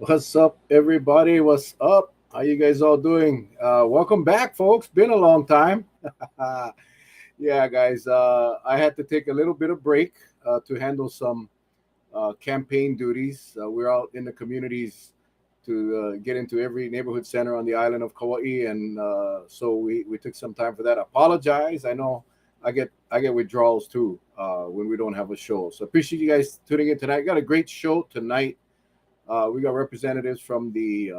What's up, everybody? What's up? How you guys all doing? Welcome back, folks. Been a long time. Yeah, guys. I had to take a little bit of break to handle some campaign duties. We're out in the communities to get into every neighborhood center on the island of Kauai, and so we took some time for that. Apologize. I know I get withdrawals too when we don't have a show. So appreciate you guys tuning in tonight. Got a great show tonight. We got representatives from the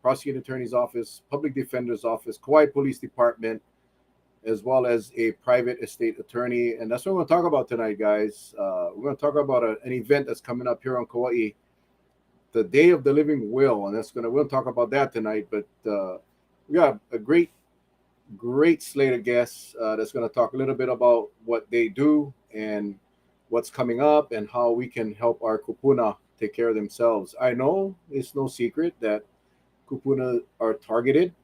prosecuting attorney's office, public defender's office, Kauai Police Department, as well as a private estate attorney. And that's what we're going to talk about tonight, guys. We're going to talk about an event that's coming up here on Kauai, the Day of the Living Will. And we'll talk about that tonight. But we got a great slate of guests that's going to talk a little bit about what they do and what's coming up and how we can help our kupuna take care of themselves. I know it's no secret that kupuna are targeted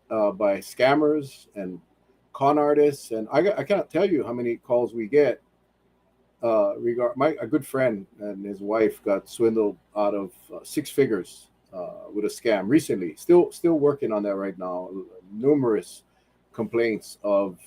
by scammers and con artists, and I cannot tell you how many calls we get. A good friend and his wife got swindled out of six figures with a scam recently. Still working on that right now. Numerous complaints of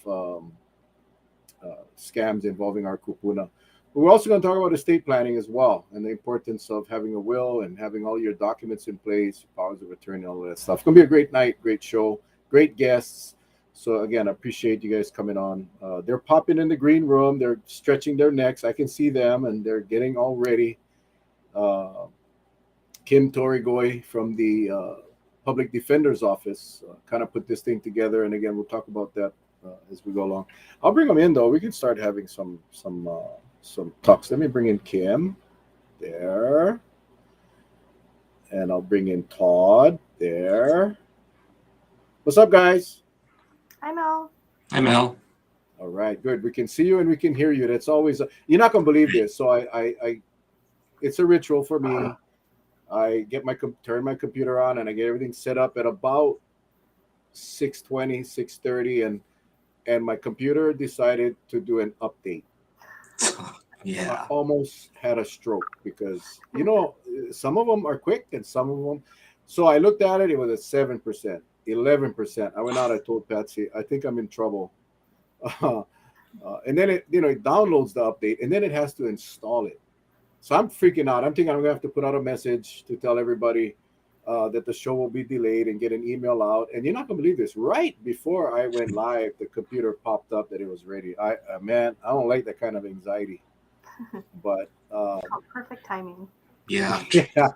scams involving our kupuna. We're also going to talk about estate planning as well and the importance of having a will and having all your documents in place, powers of attorney, all of that stuff. It's going to be a great night, great show, great guests. So again, I appreciate you guys coming on. They're popping in the green room. They're stretching their necks. I can see them, and they're getting all ready. Kim Torigoy from the Public Defender's Office kind of put this thing together. And again, we'll talk about that as we go along. I'll bring them in, though. We can start having some talks. Let me bring in Kim there, and I'll bring in Todd there. What's up, guys? Hi, Mel. Hi, Mel. All right, good. We can see you and we can hear you. That's always you're not gonna believe this. So I it's a ritual for me. I get turn my computer on and I get everything set up at about 6:20, 6:30, and my computer decided to do an update. Yeah. I almost had a stroke because some of them are quick and some of them. So I looked at it. It was at 7%, 11%. I went out. I told Patsy, I think I'm in trouble. And then it downloads the update and then it has to install it. So I'm freaking out. I'm thinking I'm gonna have to put out a message to tell everybody that the show will be delayed and get an email out. And you're not gonna believe this. Right before I went live, the computer popped up that it was ready. Man, I don't like that kind of anxiety. But perfect timing. Yeah. Yeah,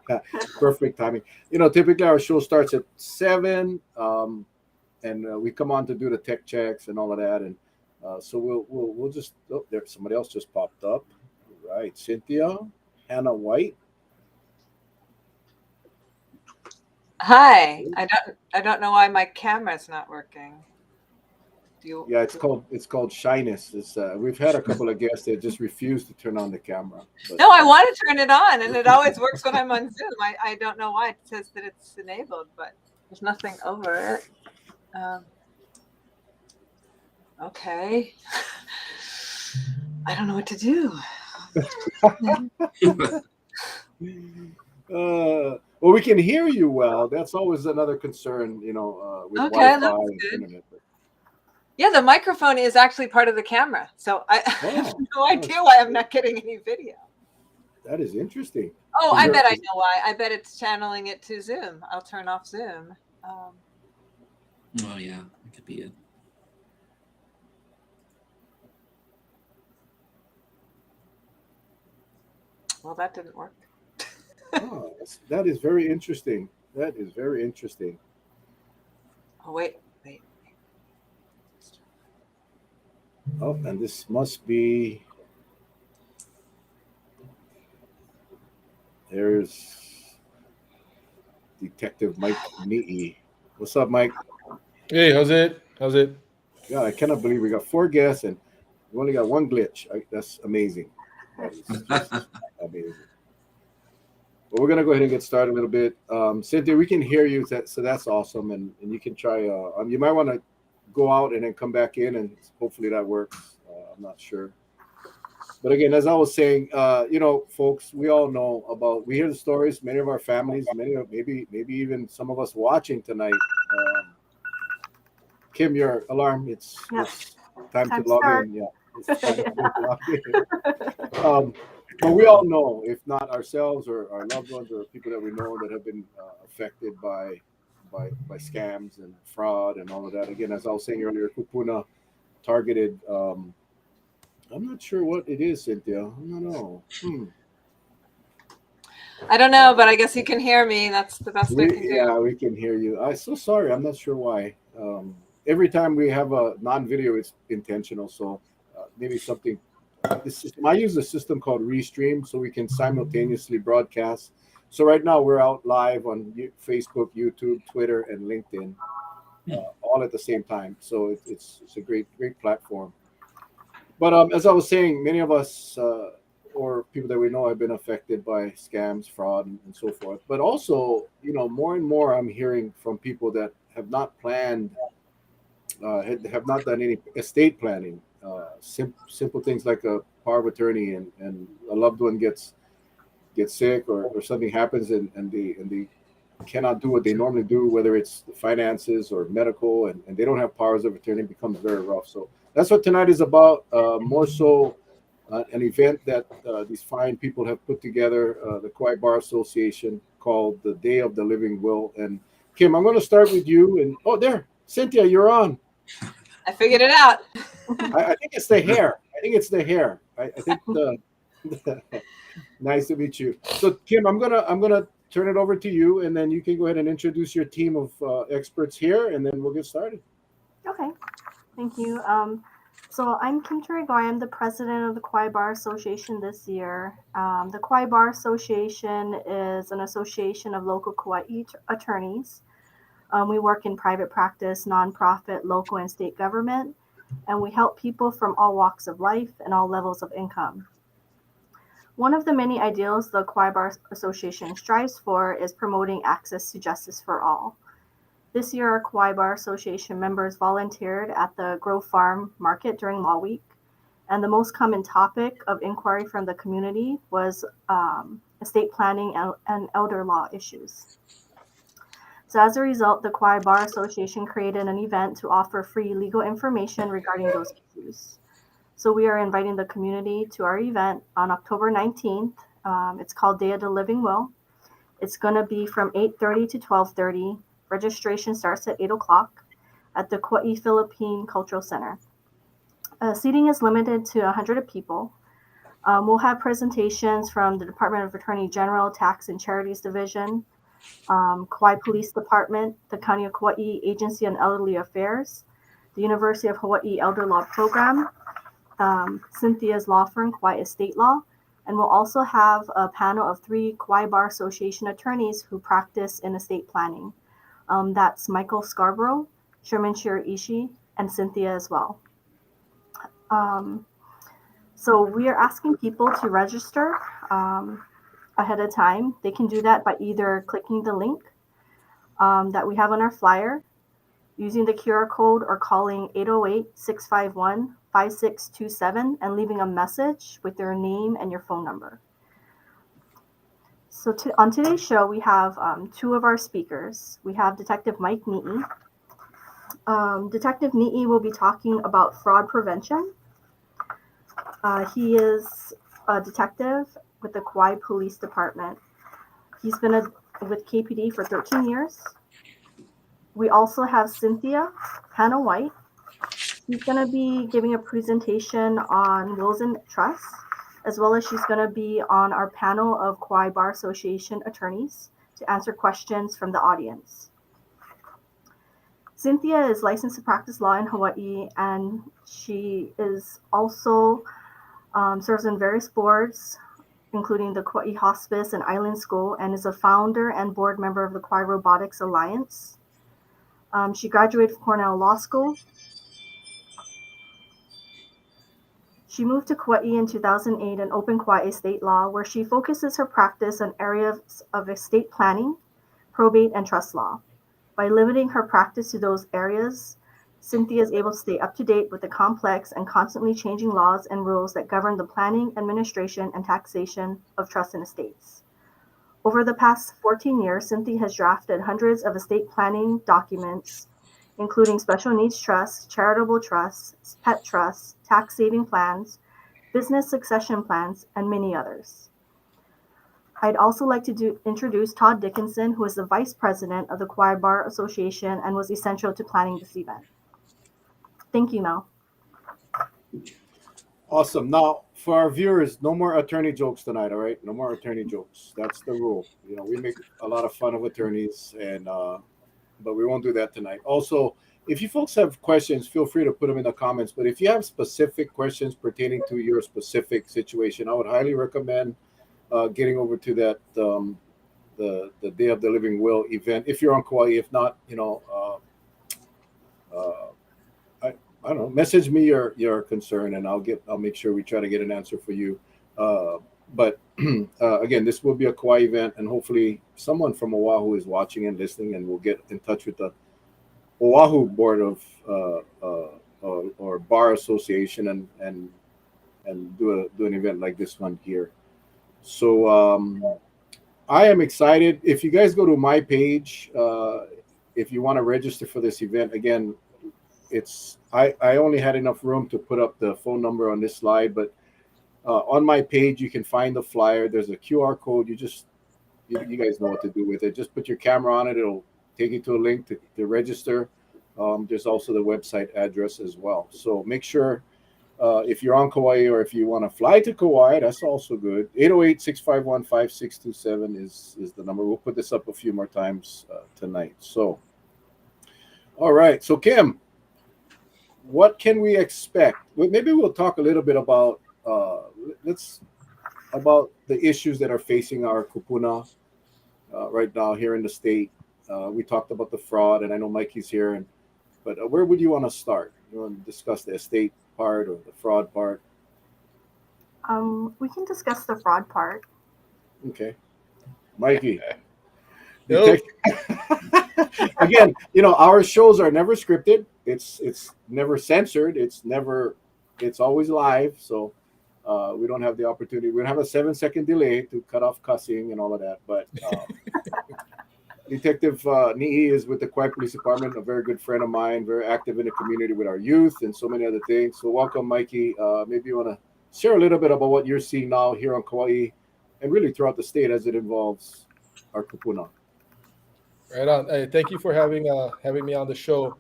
perfect timing. Typically our show starts at 7, and we come on to do the tech checks and all of that, and so we'll just. Oh, there, somebody else just popped up. Right, Cynthia, Hannah White. Hi. I don't know why my camera's not working. Yeah, it's called shyness. It's we've had a couple of guests that just refuse to turn on the camera. But, No, I want to turn it on, and it always works when I'm on Zoom. I don't know why it says that it's enabled, but there's nothing over it. Okay. I don't know what to do. Well, we can hear you well. That's always another concern, with Okay, Wi-Fi that's and good. internet. Yeah, the microphone is actually part of the camera, so I have no idea why I'm not getting any video. That is interesting. Oh, I bet I know why. I bet it's channeling it to Zoom. I'll turn off Zoom. Oh, yeah, that could be it. Well, that didn't work. Oh, that is very interesting. That is very interesting. Oh, wait. Oh, and this must be. There's Detective Mike Neaty. What's up, Mike? Hey, how's it? God, I cannot believe we got 4 guests and we only got 1 glitch. That's amazing. That is just amazing. But we're gonna go ahead and get started a little bit. Cynthia, we can hear you, so that's awesome, and you can try. You might want to go out and then come back in, and hopefully that works. I'm not sure. But again, as I was saying, folks, we all know about. We hear the stories. Many of our families, maybe even some of us watching tonight. Kim, your alarm. Yep. It's time to Time to log start. in. Yeah, it's time to log in. But we all know, if not ourselves or our loved ones or people that we know that have been affected by scams and fraud and all of that. Again, as I was saying earlier, Kupuna targeted. I'm not sure what it is, Cynthia. I don't know. I don't know, but I guess you can hear me. That's the best I can do. Yeah, we can hear you. I'm so sorry. I'm not sure why. Every time we have a non-video, it's intentional. So maybe something. This system, I use a system called Restream, so we can simultaneously broadcast. So right now we're out live on Facebook, YouTube, Twitter, and LinkedIn, all at the same time. So it's a great platform. But as I was saying, many of us or people that we know have been affected by scams, fraud, and so forth. But also, more and more I'm hearing from people that have not planned, have not done any estate planning. Simple things like a power of attorney and a loved one gets sick or something happens and they cannot do what they normally do, whether it's the finances or medical, and they don't have powers of attorney. It becomes very rough. So that's what tonight is about. More so an event that these fine people have put together, the Kauai Bar Association, called the Day of the Living Will. And Kim, I'm going to start with you. And there, Cynthia, you're on. I figured it out. I think it's the hair. I think the nice to meet you. So Kim, I'm gonna turn it over to you, and then you can go ahead and introduce your team of experts here, and then we'll get started. Okay, thank you. So I'm Kim Turigoy. I'm the president of the Kauai Bar Association this year. The Kauai Bar Association is an association of local Kauai attorneys. We work in private practice, nonprofit, local, and state government, and we help people from all walks of life and all levels of income. One of the many ideals the Kauai Bar Association strives for is promoting access to justice for all. This year, our Kauai Bar Association members volunteered at the Grove Farm Market during Law Week, and the most common topic of inquiry from the community was estate planning and elder law issues. So as a result, the Kauai Bar Association created an event to offer free legal information regarding those issues. So we are inviting the community to our event on October 19th. It's called Day of the Living Will. It's going to be from 8:30 to 12:30. Registration starts at 8 o'clock at the Kauai Philippine Cultural Center. Seating is limited to 100 people. We'll have presentations from the Department of Attorney General, Tax and Charities Division, Kauai Police Department, the County of Kauai Agency on Elderly Affairs, the University of Hawaii Elder Law Program, Cynthia's law firm, Kauai Estate Law, and we'll also have a panel of 3 Kauai Bar Association attorneys who practice in estate planning. That's Michael Scarborough, Sherman Shiraishi, and Cynthia as well. So we are asking people to register ahead of time. They can do that by either clicking the link that we have on our flyer, using the QR code, or calling 808-651-5627 and leaving a message with your name and your phone number. So on today's show, we have 2 of our speakers. We have Detective Mike Neaty. Detective Neaty will be talking about fraud prevention. He is a detective with the Kauai Police Department. He's been with KPD for 13 years. We also have Cynthia Hannah White. She's going to be giving a presentation on wills and trusts, as well as she's going to be on our panel of Kauai Bar Association attorneys to answer questions from the audience. Cynthia is licensed to practice law in Hawaii, and she is also serves in various boards, including the Kauai Hospice and Island School, and is a founder and board member of the Kauai Robotics Alliance. She graduated from Cornell Law School. She moved to Kauai in 2008 and opened Kauai Estate Law, where she focuses her practice on areas of estate planning, probate, and trust law. By limiting her practice to those areas, Cynthia is able to stay up to date with the complex and constantly changing laws and rules that govern the planning, administration, and taxation of trusts and estates. Over the past 14 years, Cynthia has drafted hundreds of estate planning documents, including special needs trusts, charitable trusts, pet trusts, tax saving plans, business succession plans, and many others. I'd also like to introduce Todd Dickinson, who is the Vice President of the Kauai Bar Association and was essential to planning this event. Thank you, Mel. Awesome. Now, for our viewers, no more attorney jokes tonight, all right? No more attorney jokes. That's the rule. You know, we make a lot of fun of attorneys, but we won't do that tonight. Also, if you folks have questions, feel free to put them in the comments. But if you have specific questions pertaining to your specific situation, I would highly recommend getting over to that the Day of the Living Will event if you're on Kauai. If not, you know, I don't know, message me your concern, and I'll make sure we try to get an answer for you. But again, this will be a Kauai event, and hopefully someone from Oahu is watching and listening, and we'll get in touch with the Oahu Board of or Bar Association and do an event like this one here. So I am excited. If you guys go to my page, if you want to register for this event, again, I only had enough room to put up the phone number on this slide, but on my page you can find the flyer. There's a QR code. You guys know what to do with it. Just put your camera on it. It'll take you to a link to register. There's also the website address as well. So make sure if you're on Kauai or if you want to fly to Kauai, that's also good. 808-651-5627 is the number. We'll put this up a few more times tonight. So, all right. So Kim, what can we expect? Well, maybe we'll talk a little bit about about the issues that are facing our kupuna right now here in the state. We talked about the fraud, and I know Mikey's here, but where would you want to start? You want to discuss the estate part or the fraud part? We can discuss the fraud part. Okay, Mikey. Nope. Again, you know, our shows are never scripted. It's never censored. It's always live. So we don't have the opportunity. We don't have a 7-second delay to cut off cussing and all of that. But Detective Ni'i is with the Kauai Police Department, a very good friend of mine, very active in the community with our youth and so many other things. So welcome, Mikey. Maybe you want to share a little bit about what you're seeing now here on Kauai and really throughout the state as it involves our kupuna. Right on. Hey, thank you for having me on the show.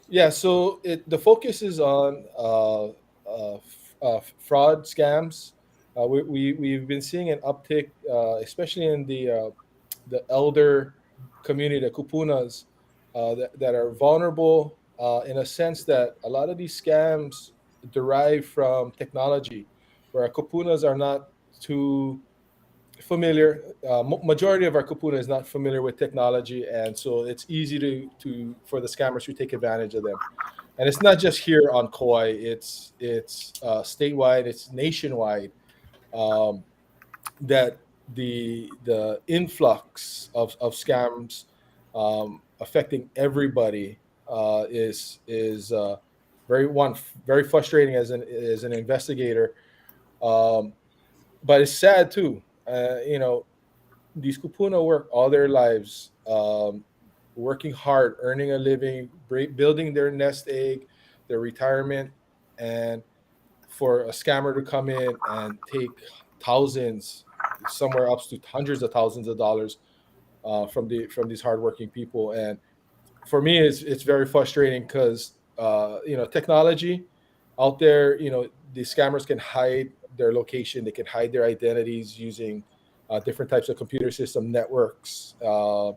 Yeah, so the focus is on fraud scams. We've been seeing an uptick, especially in the elder community, the kupunas, that are vulnerable in a sense that a lot of these scams derive from technology, where our kupunas are not too familiar. Majority of our kupuna is not familiar with technology, and so it's easy for the scammers to take advantage of them. And it's not just here on Kauai; it's statewide, it's nationwide. That the influx of scams affecting everybody is very frustrating as an investigator. But it's sad too. You know, these kupuna work all their lives, working hard, earning a living, building their nest egg, their retirement, and for a scammer to come in and take thousands, somewhere up to hundreds of thousands of dollars from these hardworking people. And for me, it's very frustrating because you know, technology out there, you know, the scammers can hide their location, they can hide their identities using different types of computer system networks. You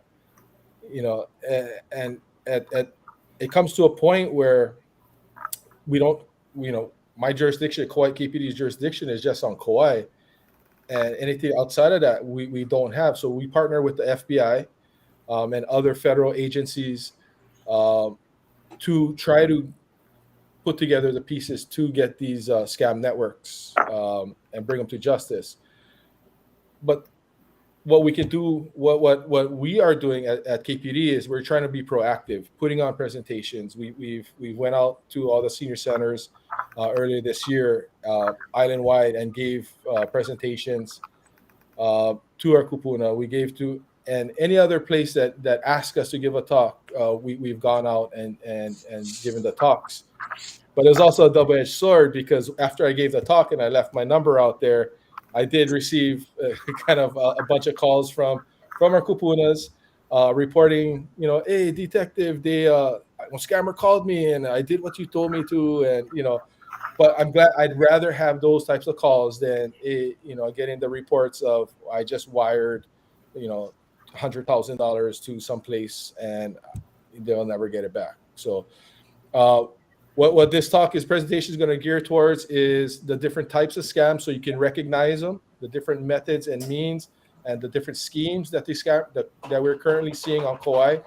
know, and it comes to a point where we don't, you know, my jurisdiction, Kauai KPD's jurisdiction, is just on Kauai, and anything outside of that we don't have. So we partner with the FBI and other federal agencies to try to put together the pieces to get these scam networks and bring them to justice. But what we can do, what we are doing at KPD is we're trying to be proactive, putting on presentations. We went out to all the senior centers earlier this year, island wide, and gave presentations to our kupuna. We gave to and any other place that asked us to give a talk. We've gone out and given the talks. But it was also a double-edged sword because after I gave the talk and I left my number out there, I did receive kind of a bunch of calls from our kupunas reporting, hey, detective, a scammer called me and I did what you told me to, and But I'm glad. I'd rather have those types of calls than getting the reports of I just wired, $100,000 to someplace and they'll never get it back. So. What this presentation is going to gear towards is the different types of scams, so you can recognize them, the different methods and means, and the different schemes that that we're currently seeing on Kauai,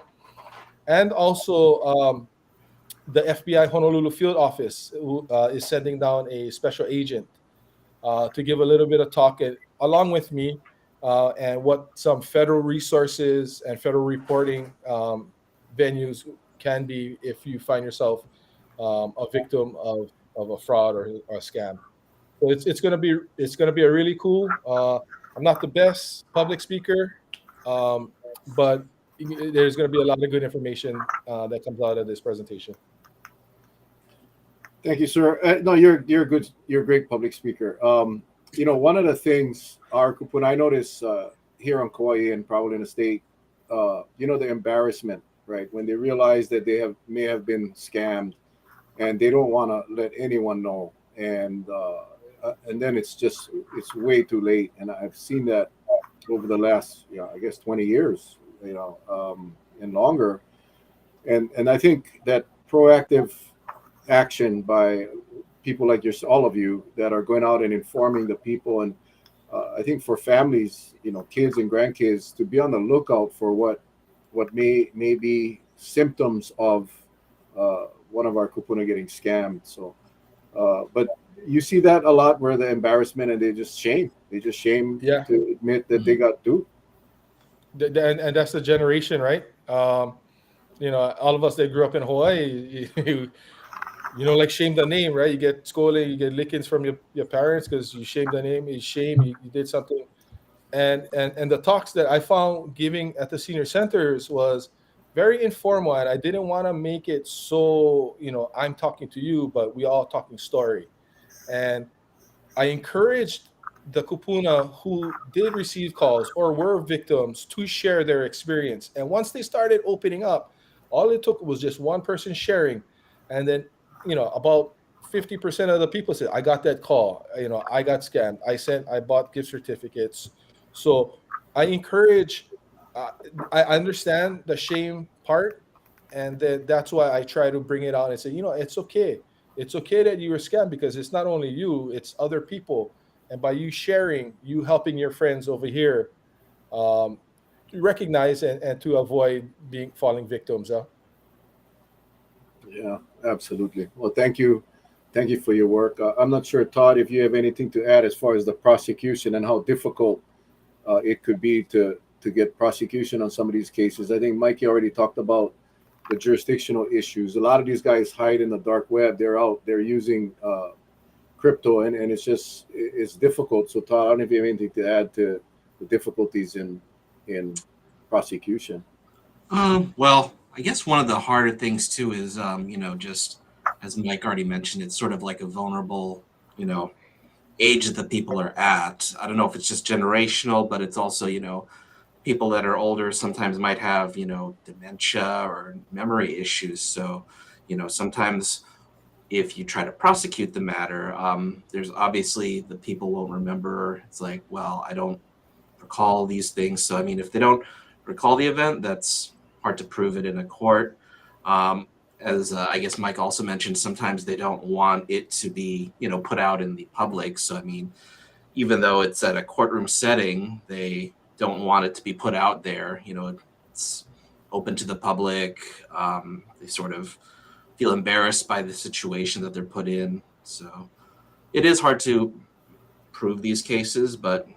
and also the FBI Honolulu field office is sending down a special agent to give a little bit of talk along with me, and what some federal resources and federal reporting venues can be if you find yourself a victim of a fraud or a scam. So it's gonna be a really cool. I'm not the best public speaker, but there's gonna be a lot of good information that comes out of this presentation. Thank you, sir. No, you're good. You're a great public speaker. One of the things our kupuna I notice here on Kauai and probably in the state, the embarrassment, right, when they realize that they may have been scammed. And they don't want to let anyone know, and then it's way too late. And I've seen that over the last, I guess 20 years, and longer. And I think that proactive action by people like all of you that are going out and informing the people, and I think for families, kids and grandkids, to be on the lookout for what may be symptoms of one of our kupuna getting scammed. So, but you see that a lot where the embarrassment and they just shame to admit that they got duped. And that's the generation, right? All of us that grew up in Hawaii, like shame the name, right? You get scolded, you get lickings from your parents because you shamed the name. You did something. And the talks that I found giving at the senior centers was very informal, and I didn't want to make it so, I'm talking to you, but we all talking story. And I encouraged the kupuna who did receive calls or were victims to share their experience. And once they started opening up, all it took was just one person sharing. And then, about 50% of the people said, I got that call, I got scammed. I bought gift certificates. So I encourage, I understand the shame part, and that's why I try to bring it out and say, it's okay. It's okay that you were scammed because it's not only you, it's other people. And by you sharing, you helping your friends over here to recognize and to avoid falling victims. Yeah, absolutely. Well, thank you. Thank you for your work. I'm not sure, Todd, if you have anything to add as far as the prosecution and how difficult it could be to get prosecution on some of these cases. I think Mikey already talked about the jurisdictional issues. A lot of these guys hide in the dark web. They're using crypto, and it's difficult. So Todd, I don't know if you have anything to add to the difficulties in prosecution. Well, I guess one of the harder things too is, just as Mike already mentioned, it's sort of like a vulnerable, age that the people are at. I don't know if it's just generational, but it's also, people that are older sometimes might have, dementia or memory issues. So, sometimes if you try to prosecute the matter, there's obviously the people won't remember. It's like, well, I don't recall these things. So, I mean, if they don't recall the event, that's hard to prove it in a court. As I guess Mike also mentioned, sometimes they don't want it to be, put out in the public. So, I mean, even though it's at a courtroom setting, they don't want it to be put out there. It's open to the public. They sort of feel embarrassed by the situation that they're put in. So it is hard to prove these cases, but,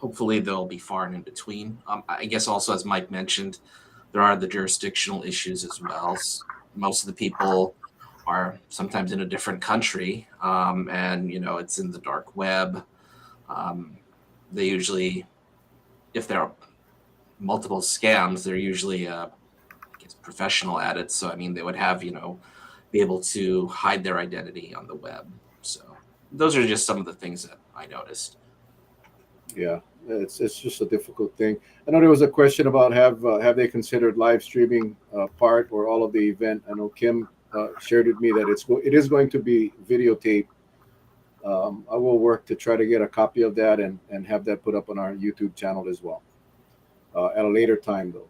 hopefully they'll be far and in between. I guess also, as Mike mentioned, there are the jurisdictional issues as well. Most of the people are sometimes in a different country, and it's in the dark web. They usually, if there are multiple scams, they're usually professional at it. So I mean, they would have be able to hide their identity on the web. So those are just some of the things that I noticed. Yeah, it's just a difficult thing. I know there was a question about have they considered live streaming part or all of the event. I know Kim shared with me that it is going to be videotaped. I will work to try to get a copy of that and have that put up on our YouTube channel as well at a later time, though.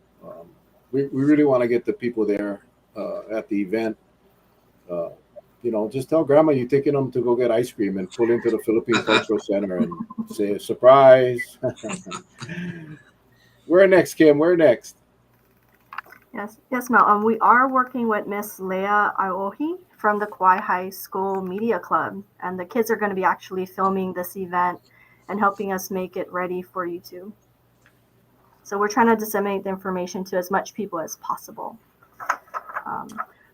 We really want to get the people there at the event. Just tell grandma you're taking them to go get ice cream and pull into the Philippine Cultural Center and say, surprise. Where next, Kim? Where next? Yes, Mel. We are working with Miss Leah Iohi from the Kauai High School Media Club, and the kids are going to be actually filming this event and helping us make it ready for YouTube. So we're trying to disseminate the information to as much people as possible.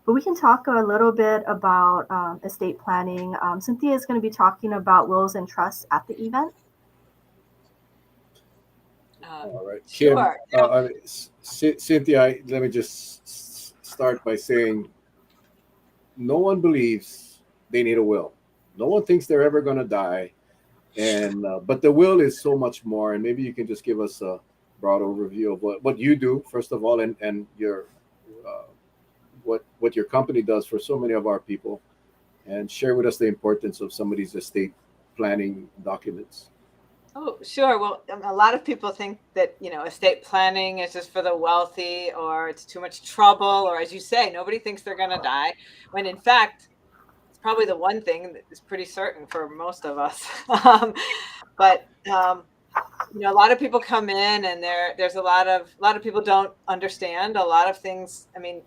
But we can talk a little bit about estate planning. Cynthia is going to be talking about wills and trusts at the event. All right, Kim. Sure. Cynthia, let me just start by saying no one believes they need a will. No one thinks they're ever going to die. And but the will is so much more. And maybe you can just give us a broad overview of what you do, first of all, and your what your company does for so many of our people, and share with us the importance of some of these estate planning documents. Oh, sure. Well, a lot of people think that, estate planning is just for the wealthy, or it's too much trouble, or as you say, nobody thinks they're going to die, when in fact, it's probably the one thing that is pretty certain for most of us. But a lot of people come in, and there's a lot of people don't understand a lot of things. I mean,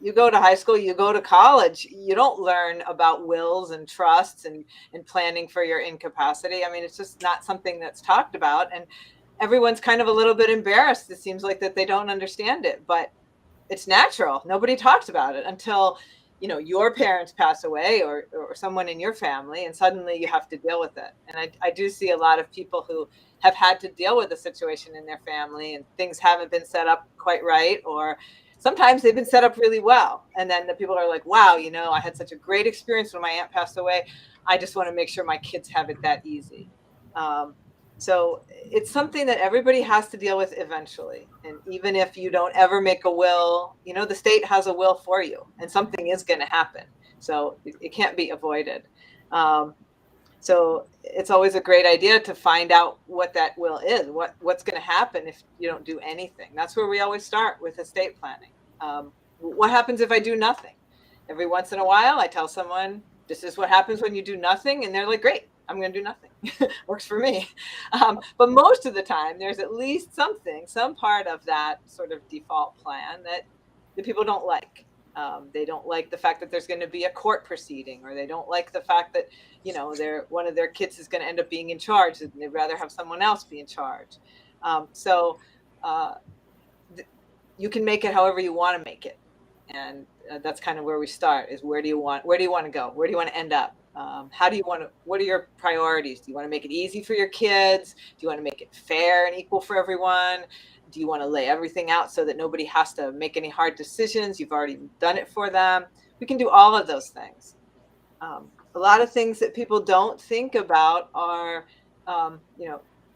you go to high school, you go to college, you don't learn about wills and trusts and planning for your incapacity. I mean, it's just not something that's talked about, and everyone's kind of a little bit embarrassed. It seems like that they don't understand it, but it's natural. Nobody talks about it until your parents pass away or someone in your family, and suddenly you have to deal with it. And I do see a lot of people who have had to deal with a situation in their family, and things haven't been set up quite right, or sometimes they've been set up really well. And then the people are like, wow, I had such a great experience when my aunt passed away. I just want to make sure my kids have it that easy. So it's something that everybody has to deal with eventually. And even if you don't ever make a will, the state has a will for you, and something is going to happen. So it can't be avoided. So it's always a great idea to find out what that will is, what's going to happen if you don't do anything. That's where we always start with estate planning. What happens if I do nothing? Every once in a while, I tell someone, this is what happens when you do nothing. And they're like, great, I'm going to do nothing. Works for me. But most of the time, there's at least some part of that sort of default plan that the people don't like. They don't like the fact that there's going to be a court proceeding, or they don't like the fact that, one of their kids is going to end up being in charge, and they'd rather have someone else be in charge. You can make it however you want to make it. And that's kind of where we start, is where do you want to go? Where do you want to end up? What are your priorities? Do you want to make it easy for your kids? Do you want to make it fair and equal for everyone? Do you want to lay everything out so that nobody has to make any hard decisions? You've already done it for them. We can do all of those things. A lot of things that people don't think about are,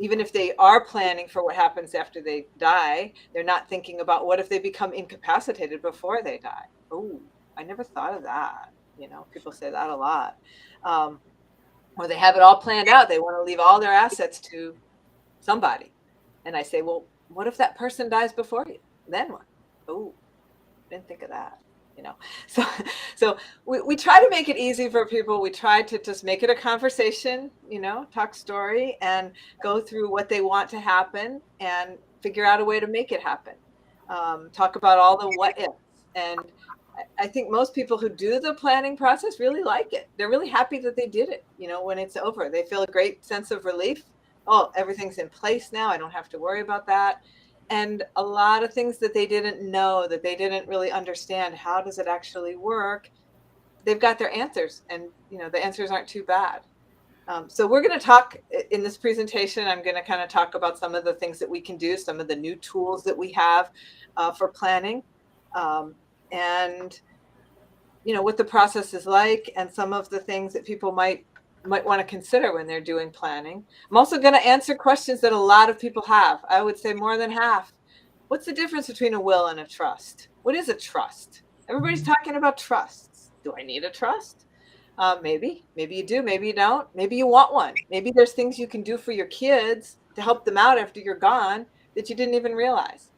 even if they are planning for what happens after they die, they're not thinking about what if they become incapacitated before they die. Oh, I never thought of that. People say that a lot. Or they have it all planned out. They want to leave all their assets to somebody. And I say, well, what if that person dies before you? Then what? Oh, didn't think of that. So we try to make it easy for people. We try to just make it a conversation, talk story, and go through what they want to happen and figure out a way to make it happen. Talk about all the what ifs. And I think most people who do the planning process really like it. They're really happy that they did it. When it's over, they feel a great sense of relief oh, everything's in place now, I don't have to worry about that. And a lot of things that they didn't know, that they didn't really understand, how does it actually work, they've got their answers, and the answers aren't too bad. So we're going to talk in this presentation. I'm going to kind of talk about some of the things that we can do, some of the new tools that we have for planning, and what the process is like, and some of the things that people might want to consider when they're doing planning. I'm also going to answer questions that a lot of people have. I would say more than half. What's the difference between a will and a trust? What is a trust? Everybody's talking about trusts. Do I need a trust? Maybe you do, maybe you don't. Maybe you want one. Maybe there's things you can do for your kids to help them out after you're gone that you didn't even realize.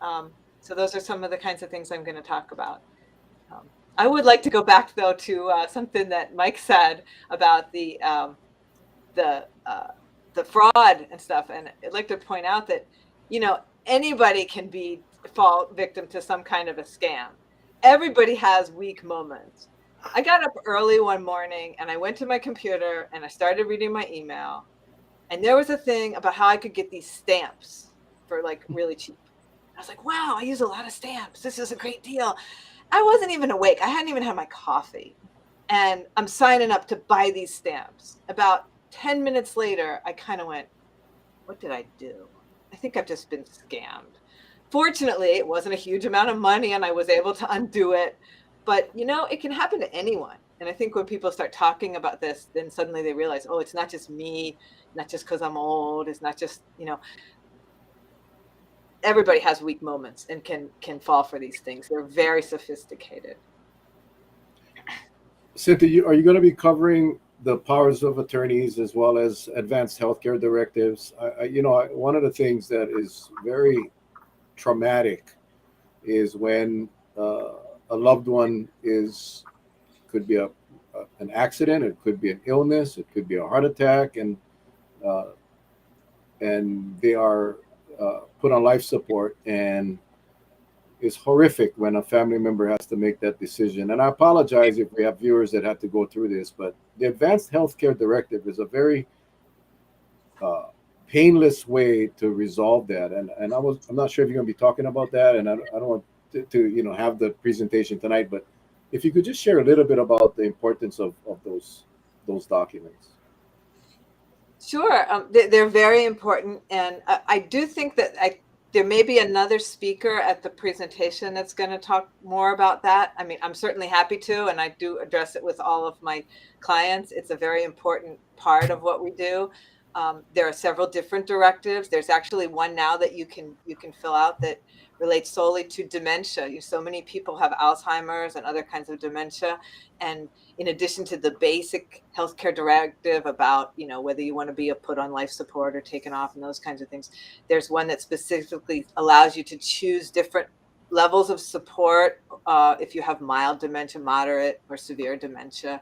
So those are some of the kinds of things I'm going to talk about. I would like to go back though to something that Mike said about the fraud and stuff, and I'd like to point out that anybody can fall victim to some kind of a scam. Everybody has weak moments. I got up early one morning and I went to my computer and I started reading my email, and there was a thing about how I could get these stamps for like really cheap. I was like, wow, I use a lot of stamps. This is a great deal. I wasn't even awake. I hadn't even had my coffee. And I'm signing up to buy these stamps. About 10 minutes later, I kind of went, what did I do? I think I've just been scammed. Fortunately, it wasn't a huge amount of money and I was able to undo it. But, it can happen to anyone. And I think when people start talking about this, then suddenly they realize, oh, it's not just me, not just because I'm old. It's not just, everybody has weak moments and can fall for these things. They're very sophisticated. Cynthia, are you going to be covering the powers of attorneys as well as advanced healthcare directives? One of the things that is very traumatic is when a loved one could be an accident, it could be an illness, it could be a heart attack, and they are put on life support, and it's horrific when a family member has to make that decision. And I apologize if we have viewers that have to go through this, but the Advanced Healthcare Directive is a very painless way to resolve that. And I'm not sure if you're going to be talking about that, and I don't want to have the presentation tonight, but if you could just share a little bit about the importance of those documents. Sure. They're very important. And I do think that there may be another speaker at the presentation that's going to talk more about that. I mean, I'm certainly happy to, and I do address it with all of my clients. It's a very important part of what we do. There are several different directives. There's actually one now that you can fill out that relates solely to dementia. So many people have Alzheimer's and other kinds of dementia. And in addition to the basic healthcare directive about, whether you want to be put on life support or taken off and those kinds of things, there's one that specifically allows you to choose different levels of support if you have mild dementia, moderate, or severe dementia.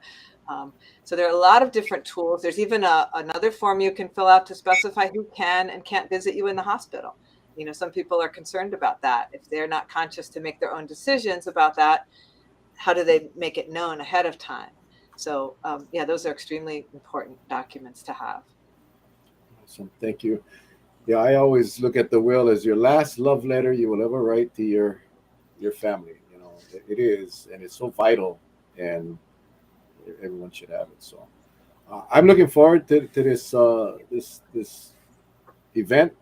So there are a lot of different tools. There's even another form you can fill out to specify who can and can't visit you in the hospital. Some people are concerned about that. If they're not conscious to make their own decisions about that, how do they make it known ahead of time? So those are extremely important documents to have. Awesome. Thank you. Yeah, I always look at the will as your last love letter you will ever write to your family. It is, and it's so vital, and everyone should have it. So I'm looking forward to this event.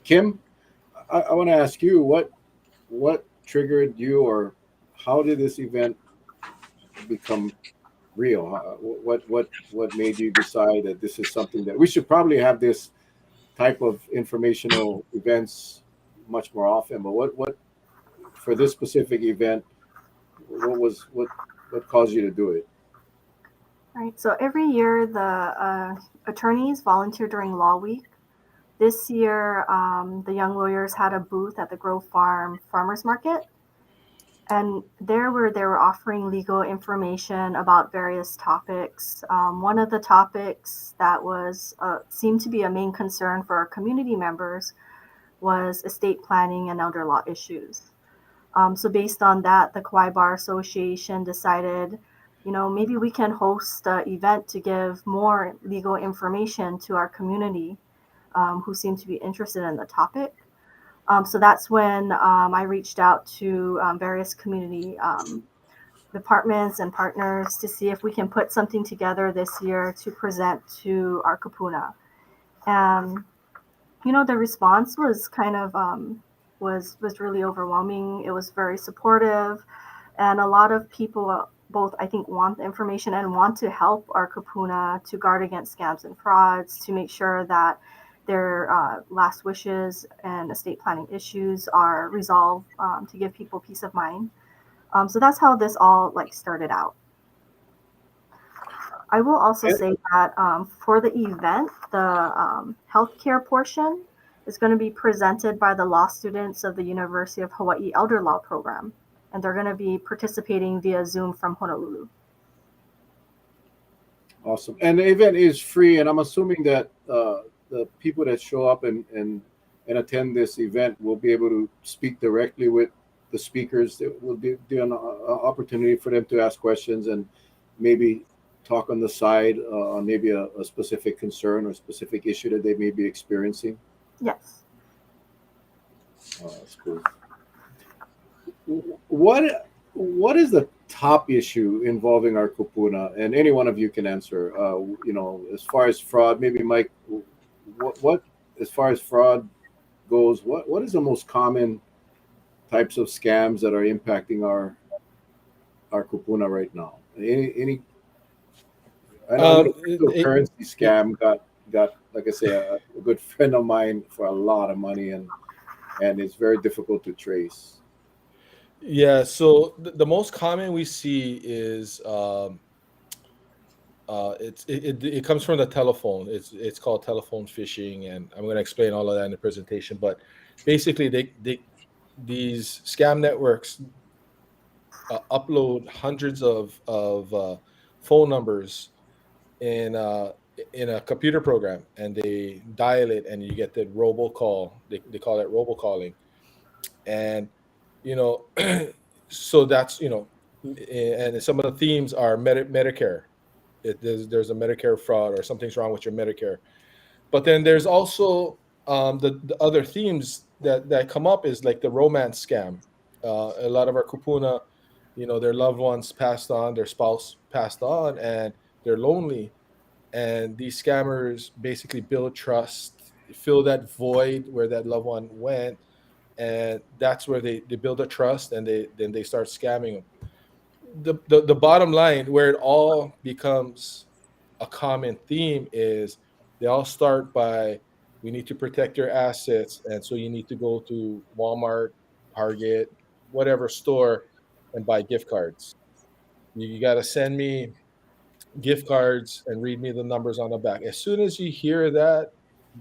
Kim, I want to ask you what triggered you, or how did this event become real? What made you decide that this is something that we should probably have this type of informational events much more often? But what for this specific event, what caused you to do it? Right. So every year the attorneys volunteer during Law Week. This year, the young lawyers had a booth at the Grove Farm Farmers Market, and they were offering legal information about various topics. One of the topics that was seemed to be a main concern for our community members was estate planning and elder law issues. So based on that, the Kauai Bar Association decided maybe we can host an event to give more legal information to our community who seem to be interested in the topic. So that's when I reached out to various community departments and partners to see if we can put something together this year to present to our kupuna. And the response was kind of was really overwhelming. It was very supportive, and a lot of people both I think want the information and want to help our kupuna to guard against scams and frauds, to make sure that their last wishes and estate planning issues are resolved, to give people peace of mind. So that's how this all started out. I will also say that for the event, the healthcare portion is going to be presented by the law students of the University of Hawaii Elder Law Program, and they're going to be participating via Zoom from Honolulu. Awesome. And the event is free, and I'm assuming that the people that show up and attend this event will be able to speak directly with the speakers. There will be an opportunity for them to ask questions and maybe talk on the side on maybe a specific concern or specific issue that they may be experiencing. Yes. Oh, that's cool. What is the top issue involving our kupuna? And any one of you can answer. As far as fraud, maybe Mike. What as far as fraud goes, what is the most common types of scams that are impacting our kupuna right now? Any I know the cryptocurrency scam got like I say a good friend of mine for a lot of money, and it's very difficult to trace. Yeah, so the most common we see is it comes from the telephone. It's called telephone phishing, and I'm going to explain all of that in the presentation. But basically, these scam networks upload hundreds of phone numbers in a computer program, and they dial it, and you get the robocall. They call it robocalling, and so that's and some of the themes are Medicare. There's a Medicare fraud or something's wrong with your Medicare. But then there's also the other themes that come up is like the romance scam. A lot of our kupuna, their loved ones passed on, their spouse passed on, and they're lonely. And these scammers basically build trust, fill that void where that loved one went, and that's where they build a trust, and then they start scamming them. The bottom line where it all becomes a common theme is they all start by, we need to protect your assets, and so you need to go to Walmart, Target, whatever store, and buy gift cards. You got to send me gift cards and read me the numbers on the back. As soon as you hear that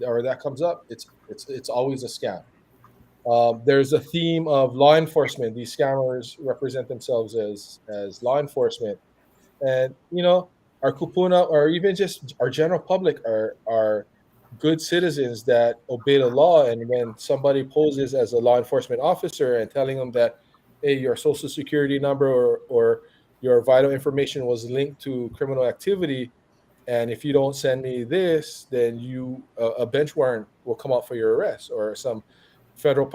or that comes up, it's always a scam. There's a theme of law enforcement. These scammers represent themselves as law enforcement, and our kupuna or even just our general public are good citizens that obey the law. And when somebody poses as a law enforcement officer and telling them that, hey, your social security number or your vital information was linked to criminal activity, and if you don't send me this, then a bench warrant will come out for your arrest, or some federal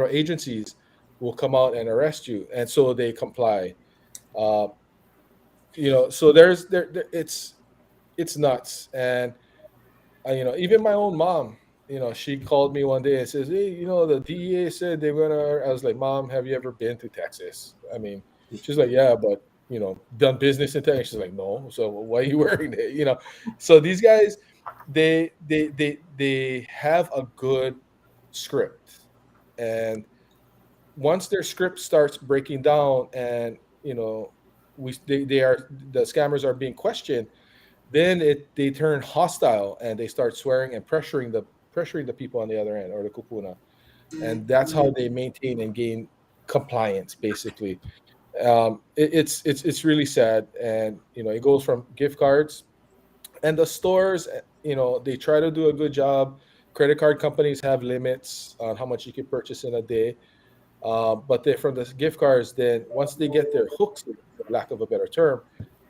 agencies will come out and arrest you, and so they comply. Uh, so it's nuts. And even my own mom, she called me one day and says, hey, the DEA said they were gonna. I was like, Mom, have you ever been to Texas? I mean, she's like, yeah, but done business in Texas. She's like, no. So why are you wearing it? So these guys, they have a good script, and once their script starts breaking down, and the scammers are being questioned, then they turn hostile, and they start swearing and pressuring the people on the other end, or the kupuna, and that's how they maintain and gain compliance, basically. It's really sad. And it goes from gift cards, and the stores, they try to do a good job. Credit card companies have limits on how much you can purchase in a day, But then from the gift cards, then once they get their hooks, for lack of a better term,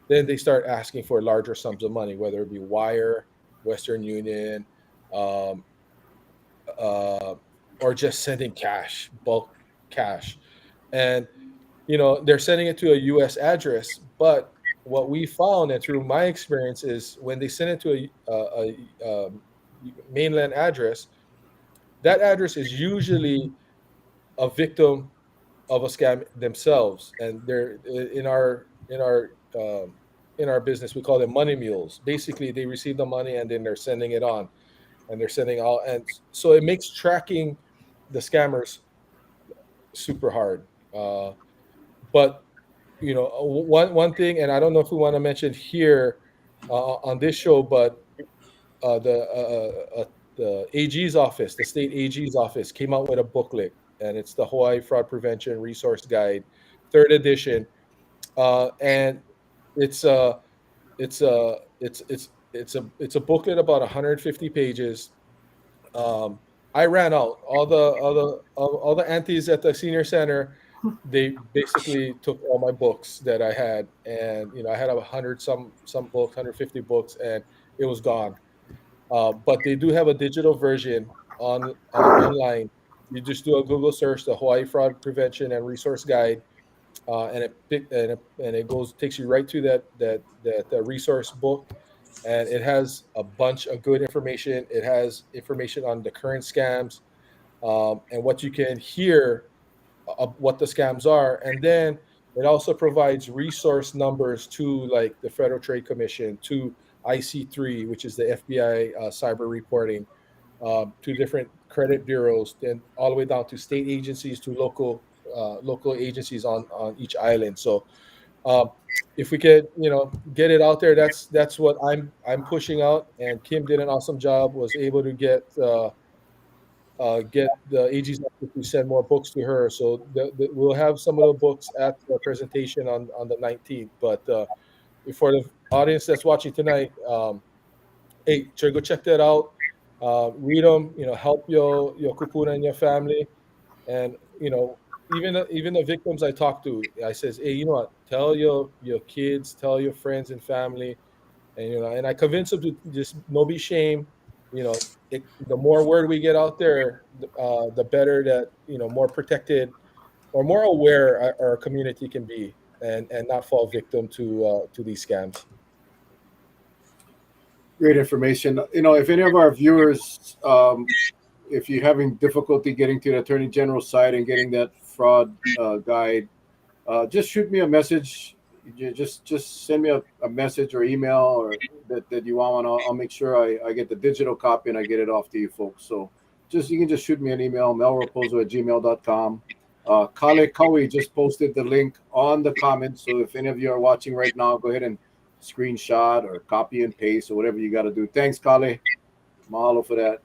then they start asking for larger sums of money, whether it be Wire, Western Union, um, uh, or just sending cash, bulk cash. And they're sending it to a U.S. address. But what we found, and through my experience, is when they send it to a mainland address, that address is usually a victim of a scam themselves, and they're in our business we call them money mules. Basically, they receive the money and then they're sending it on, and they're sending all, and so it makes tracking the scammers super hard. But one thing, and I don't know if we want to mention here on this show, but uh, the the AG's office, the state AG's office, came out with a booklet, and it's the Hawaii Fraud Prevention Resource Guide, third edition, and it's it's a booklet about 150 pages. Um, I ran out all the aunties at the senior center. They basically took all my books that I had, and I had 100 some books, 150 books, and it was gone. But they do have a digital version online. You just do a Google search, the Hawaii Fraud Prevention and Resource Guide, and it goes takes you right to that resource book, and it has a bunch of good information. It has information on the current scams, and what you can hear, what the scams are, and then it also provides resource numbers to like the Federal Trade Commission, to IC3, which is the FBI cyber reporting, to different credit bureaus, then all the way down to state agencies, to local agencies on each island. So um, if we could, get it out there, that's what I'm pushing out. And Kim did an awesome job, was able to get the AG's office to send more books to her. So we'll have some of the books at the presentation on the 19th. But for the audience that's watching tonight, hey, sure, go check that out. Read them, help your kupuna and your family. And even the victims I talk to, I says, hey, you know what? Tell your kids, tell your friends and family, and and I convince them to just no be shame. The more word we get out there, the better that more protected or more aware our community can be, and not fall victim to these scams. Great information. If any of our viewers, if you're having difficulty getting to the Attorney General's site and getting that fraud guide, just shoot me a message. You just send me a message or email, or that you want. I'll make sure I get the digital copy and I get it off to you folks. So you can just shoot me an email, melraposo@gmail.com. Kale Kauai just posted the link on the comments. So if any of you are watching right now, go ahead and screenshot or copy and paste or whatever you got to do. Thanks, Kale. Mahalo for that.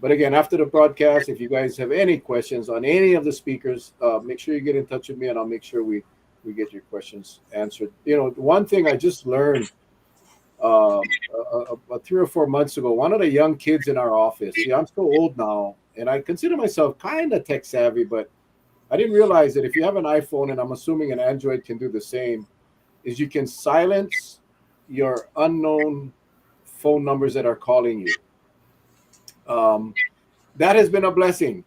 But again, after the broadcast, if you guys have any questions on any of the speakers, make sure you get in touch with me, and I'll make sure we get your questions answered. One thing I just learned 3 or 4 months ago, one of the young kids in our office, I'm so old now, and I consider myself kind of tech savvy, but I didn't realize that if you have an iPhone, and I'm assuming an Android can do the same, is you can silence your unknown phone numbers that are calling you. That has been a blessing,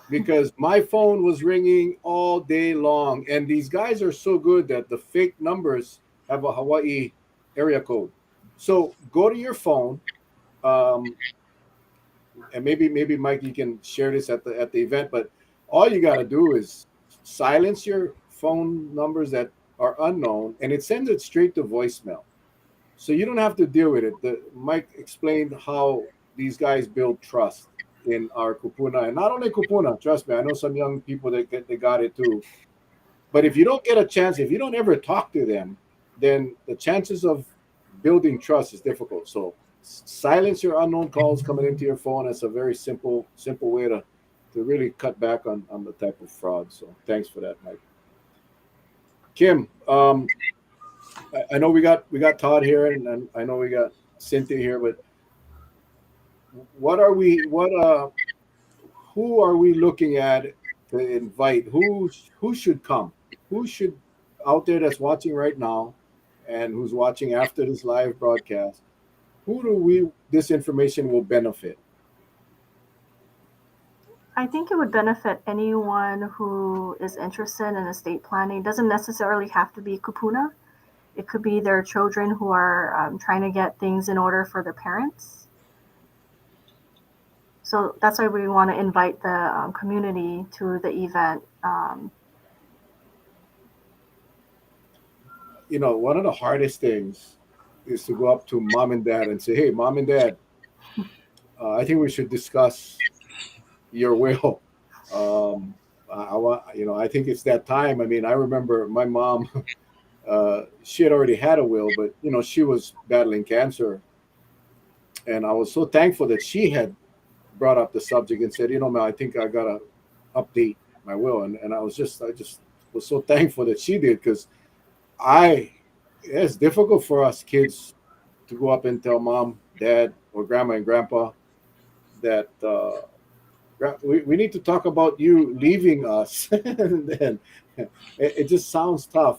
because my phone was ringing all day long, and these guys are so good that the fake numbers have a Hawaii area code. So go to your phone, and maybe Mike, you can share this at the event, but all you got to do is silence your phone numbers that are unknown, and it sends it straight to voicemail. So you don't have to deal with it. Mike explained how these guys build trust in our kupuna, and not only kupuna. Trust me, I know some young people that they got it too. But if you don't get a chance, if you don't ever talk to them, then the chances of building trust is difficult. So silence your unknown calls coming into your phone. It's a very simple way to really cut back on the type of fraud. So thanks for that, Mike. Kim, I know we got Todd here, and I know we got Cynthia here, but who are we looking at to invite, who should come? Who should out there that's watching right now, and who's watching after this live broadcast? Who do this information will benefit? I think it would benefit anyone who is interested in estate planning. It doesn't necessarily have to be kupuna. It could be their children who are trying to get things in order for their parents. So that's why we want to invite the community to the event. One of the hardest things is to go up to mom and dad and say, "Hey, mom and dad, I think we should discuss your will. I want, I think it's that time." I mean, I remember my mom, she had already had a will, but she was battling cancer, and I was so thankful that she had brought up the subject and said, Mel, I think I gotta update my will, and I just was so thankful that she did, because it's difficult for us kids to go up and tell mom, dad, or grandma and grandpa that we need to talk about you leaving us. And then it just sounds tough.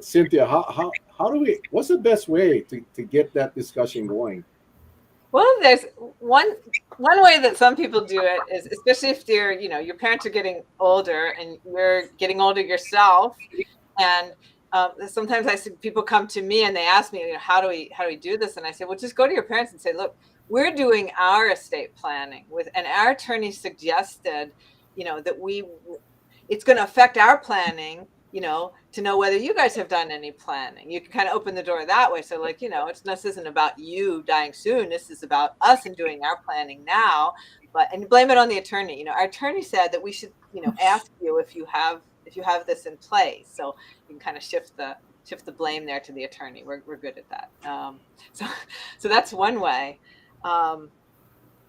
Cynthia, how do we? What's the best way to get that discussion going? Well, there's one way that some people do it is, especially if your parents are getting older and you're getting older yourself, and sometimes I see people come to me and they ask me, how do we do this? And I say, well, just go to your parents and say, look, we're doing our estate planning and our attorney suggested, that it's going to affect our planning, to know whether you guys have done any planning. You can kind of open the door that way. So this isn't about you dying soon. This is about us and doing our planning now, and blame it on the attorney. Our attorney said that we should, ask you if you have this in place. So you can kind of shift the blame there to the attorney. We're good at that. So that's one way.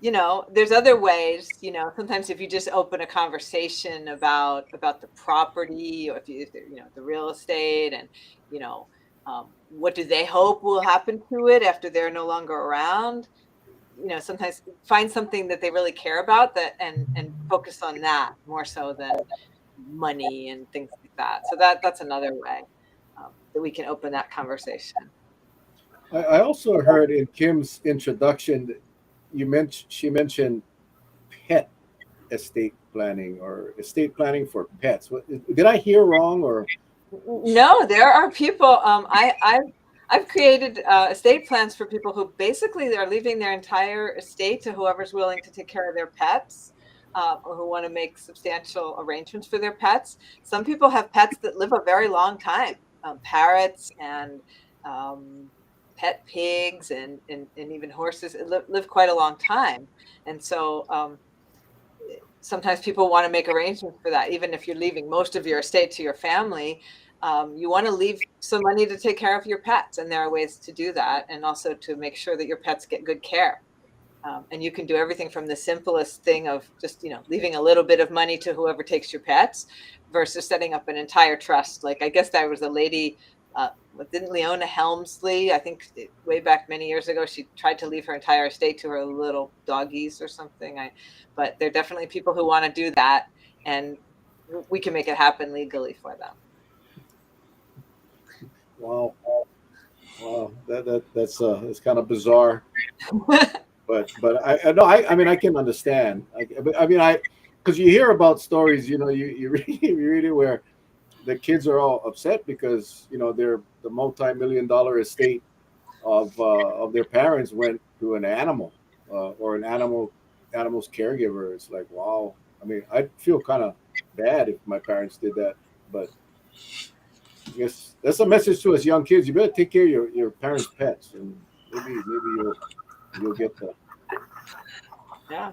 There's other ways, sometimes if you just open a conversation about the property, or if the real estate, and, what do they hope will happen to it after they're no longer around, sometimes find something that they really care about and focus on that more so than money and things like that. So that's another way that we can open that conversation. I also heard in Kim's introduction that she mentioned pet estate planning, or estate planning for pets. Did I hear wrong, or? No, there are people. I've created estate plans for people who basically are leaving their entire estate to whoever's willing to take care of their pets, or who want to make substantial arrangements for their pets. Some people have pets that live a very long time, parrots and pet pigs and even horses live quite a long time. And so sometimes people want to make arrangements for that. Even if you're leaving most of your estate to your family, you want to leave some money to take care of your pets. And there are ways to do that, and also to make sure that your pets get good care. And you can do everything from the simplest thing of just, leaving a little bit of money to whoever takes your pets, versus setting up an entire trust. Like, I guess there was a lady, didn't Leona Helmsley, I think way back many years ago, she tried to leave her entire estate to her little doggies or something. But there are definitely people who want to do that, and we can make it happen legally for them. Wow, that's kind of bizarre. but I mean, I can understand. Because you hear about stories, you read it where the kids are all upset because they're the multi-million-dollar estate of their parents went to an animal, or an animal's caregiver. It's like, wow. I mean, I'd feel kind of bad if my parents did that, but I guess that's a message to us young kids. You better take care of your parents' pets, and maybe you'll get that. Yeah.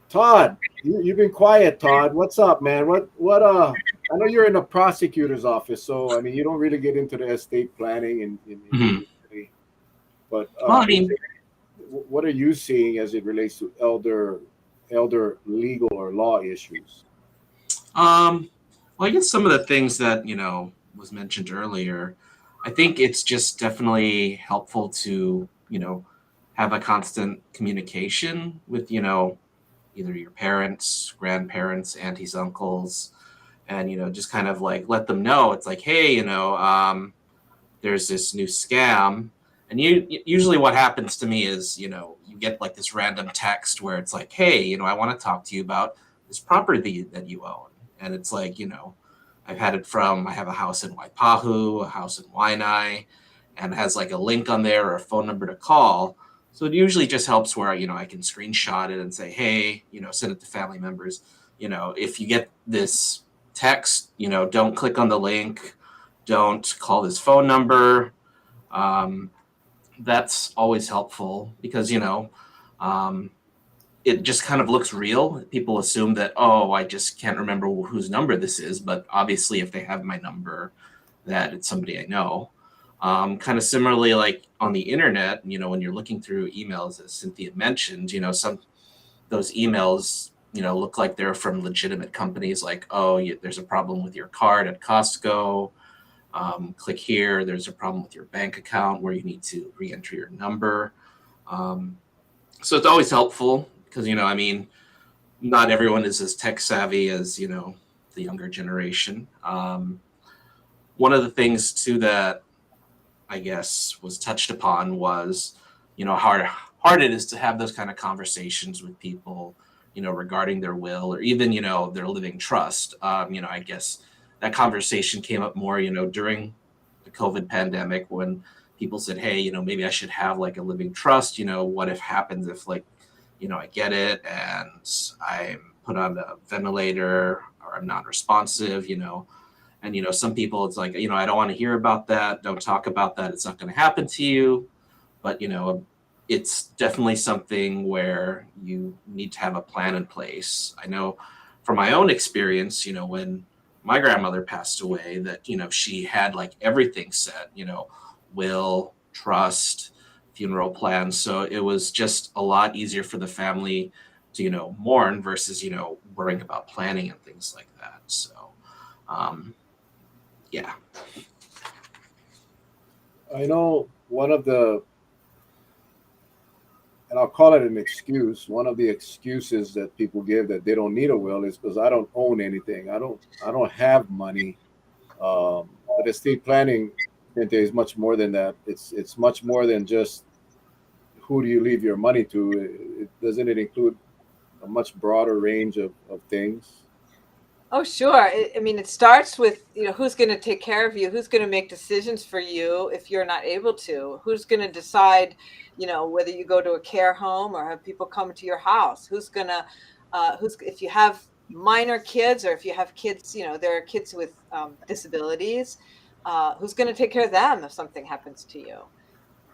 Todd, you've been quiet, Todd. What's up, man? What I know you're in the prosecutor's office, so I mean you don't really get into the estate planning but what are you seeing as it relates to elder legal or law issues? Well, I guess some of the things that was mentioned earlier, I think it's just definitely helpful to have a constant communication with either your parents, grandparents, aunties, uncles, and just kind of like let them know it's like, hey, there's this new scam. And usually what happens to me is, you get like this random text where it's like, hey, I want to talk to you about this property that you own. And it's like, I have a house in Waipahu, a house in Waianae, and it has like a link on there or a phone number to call. So it usually just helps where, I can screenshot it and say, hey, send it to family members. If you get this text, don't click on the link, don't call this phone number. That's always helpful because, it just kind of looks real. People assume that, oh, I just can't remember whose number this is. But obviously, if they have my number, that it's somebody I know. Kind of similarly, like on the internet, when you're looking through emails, as Cynthia mentioned, some those emails, look like they're from legitimate companies. Like, oh, there's a problem with your card at Costco. Click here. There's a problem with your bank account where you need to re-enter your number. So it's always helpful because, not everyone is as tech savvy as, the younger generation. One of the things too that I guess was touched upon was, how hard it is to have those kind of conversations with people, regarding their will or even, their living trust. I guess that conversation came up more, during the COVID pandemic when people said, hey, maybe I should have like a living trust. What if happens if like, I get it and I'm put on a ventilator or I'm not responsive, and, some people it's like, I don't want to hear about that. Don't talk about that. It's not going to happen to you. But, it's definitely something where you need to have a plan in place. I know from my own experience, when my grandmother passed away that, she had like everything set, will, trust, funeral plans. So it was just a lot easier for the family to, mourn versus, worrying about planning and things like that. So, yeah. I know one of the, and I'll call it an excuse. One of the excuses that people give that they don't need a will is because I don't own anything. I don't have money. But estate planning, Cynthia, is much more than that. It's much more than just who do you leave your money to. Doesn't it include a much broader range of things? Oh, sure. It starts with, who's going to take care of you, who's going to make decisions for you if you're not able to, who's going to decide, whether you go to a care home or have people come to your house, if you have minor kids or if you have kids, there are kids with disabilities, who's going to take care of them if something happens to you?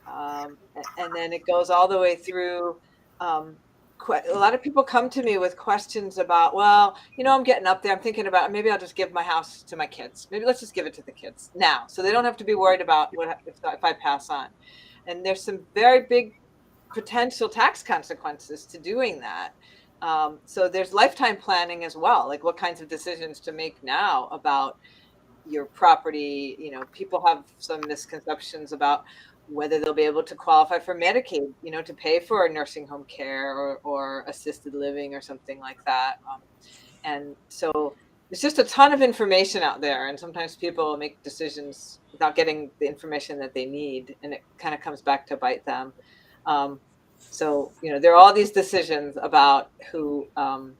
And then it goes all the way through. A lot of people come to me with questions about, well, I'm getting up there. I'm thinking about maybe I'll just give my house to my kids. Maybe let's just give it to the kids now, so they don't have to be worried about what if I pass on. And there's some very big potential tax consequences to doing that. So there's lifetime planning as well, like what kinds of decisions to make now about your property. People have some misconceptions about whether they'll be able to qualify for Medicaid, to pay for a nursing home care or assisted living or something like that. And so there's just a ton of information out there. And sometimes people make decisions without getting the information that they need. And it kind of comes back to bite them. So, there are all these decisions about who's going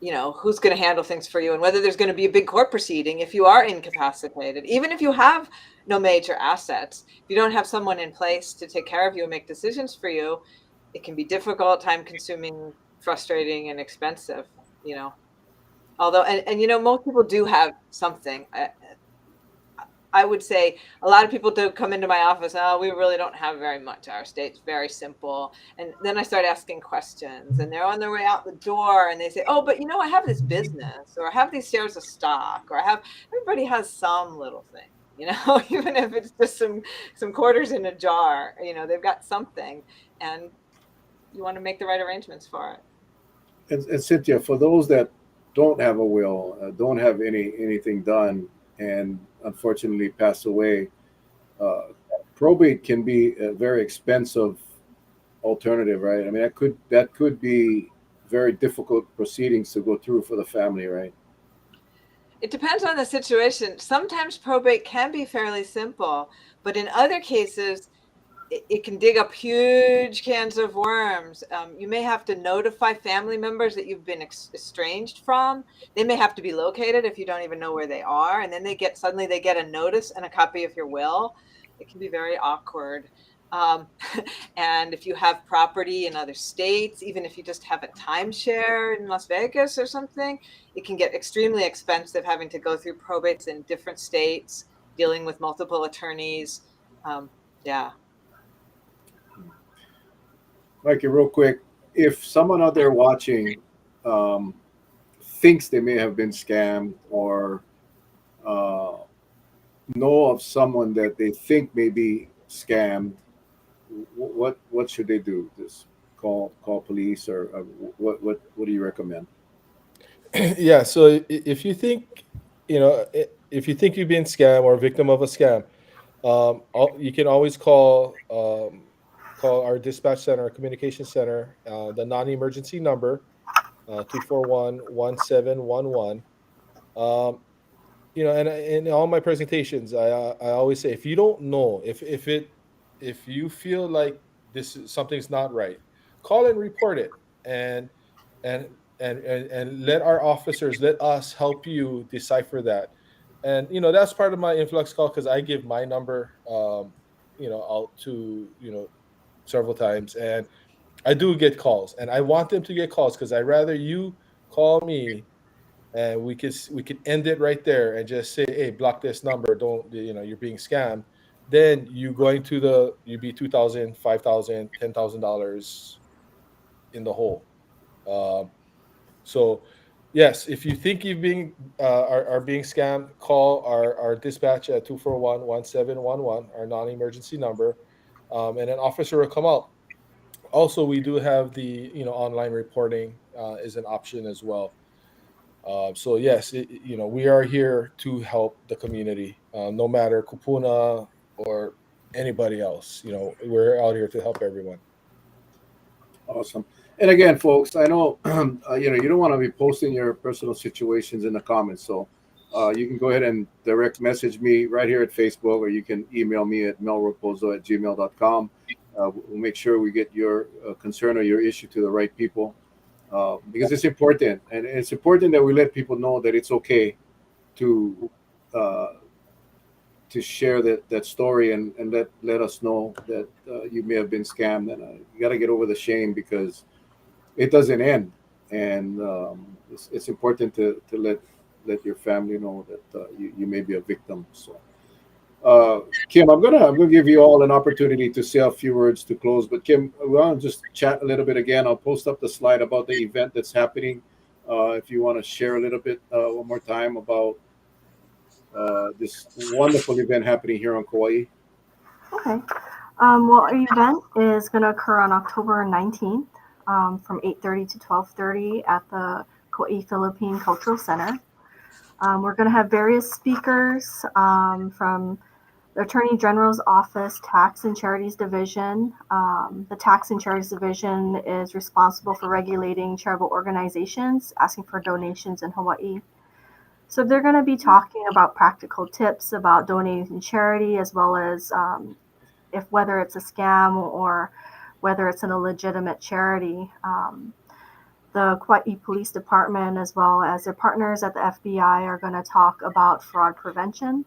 to handle things for you and whether there's going to be a big court proceeding if you are incapacitated. Even if you have no major assets, if you don't have someone in place to take care of you and make decisions for you, it can be difficult, time consuming, frustrating, and expensive, although, and most people do have something. I would say a lot of people do come into my office. Oh, we really don't have very much. Our estate's very simple. And then I start asking questions and they're on their way out the door and they say, oh, but I have this business or I have these shares of stock or everybody has some little thing, even if it's just some quarters in a jar, they've got something and you want to make the right arrangements for it. And Cynthia, for those that don't have a will, don't have anything done, and unfortunately pass away, probate can be a very expensive alternative, right? I mean, that could be very difficult proceedings to go through for the family, right? It depends on the situation. Sometimes probate can be fairly simple, but in other cases, it can dig up huge cans of worms. You may have to notify family members that you've been estranged from. They may have to be located if you don't even know where they are, and then suddenly they get a notice and a copy of your will. It can be very awkward. Um, and if you have property in other states, even if you just have a timeshare in Las Vegas or something, it can get extremely expensive having to go through probates in different states, dealing with multiple attorneys. Yeah. Mikey, real quick, if someone out there watching um, thinks they may have been scammed or uh, know of someone that they think may be scammed, what should they do? Just call police, or what do you recommend? Yeah. So if you think, if you think you've been scammed or victim of a scam, you can always call our dispatch center, our communication center, the non-emergency number, 241-1711. Um, and in all my presentations, I always say, if you don't know, if you feel like something's not right, call and report it, and and and let our officers, let us help you decipher that. And that's part of my influx call, because I give my number, out to, several times, and I do get calls, and I want them to get calls, because I rather you call me, and we could end it right there and just say, hey, block this number, don't, you're being scammed. Then you be 2,000, 5,000, $10,000 in the hole. um, so yes, if you think you've been are being scammed, call our dispatch at 241-1711, our non-emergency number, and an officer will come out. Also, we do have the, online reporting is an option as well. So yes, we are here to help the community, no matter Kupuna or anybody else. We're out here to help everyone. Awesome. And again, folks, I know you don't want to be posting your personal situations in the comments, so you can go ahead and direct message me right here at Facebook, or you can email me at melraposo@gmail.com. We'll make sure we get your concern or your issue to the right people, because it's important, and it's important that we let people know that it's okay to uh, share that story, and let us know that you may have been scammed, and you got to get over the shame, because it doesn't end, and it's important to let your family know that you may be a victim. So Kim, I'm gonna give you all an opportunity to say a few words to close, but Kim, we'll just chat a little bit again. I'll post up the slide about the event that's happening, if you want to share a little bit one more time about this wonderful event happening here on Kauai. Okay. Well, our event is going to occur on October 19th, from 8:30 to 12:30 at the Kauai Philippine Cultural Center. We're going to have various speakers from the Attorney General's Office Tax and Charities Division. The Tax and Charities Division is responsible for regulating charitable organizations asking for donations in Hawaii. So they're going to be talking about practical tips about donating to charity, as well as whether it's a scam or whether it's in a legitimate charity. The Kauai Police Department, as well as their partners at the FBI, are going to talk about fraud prevention.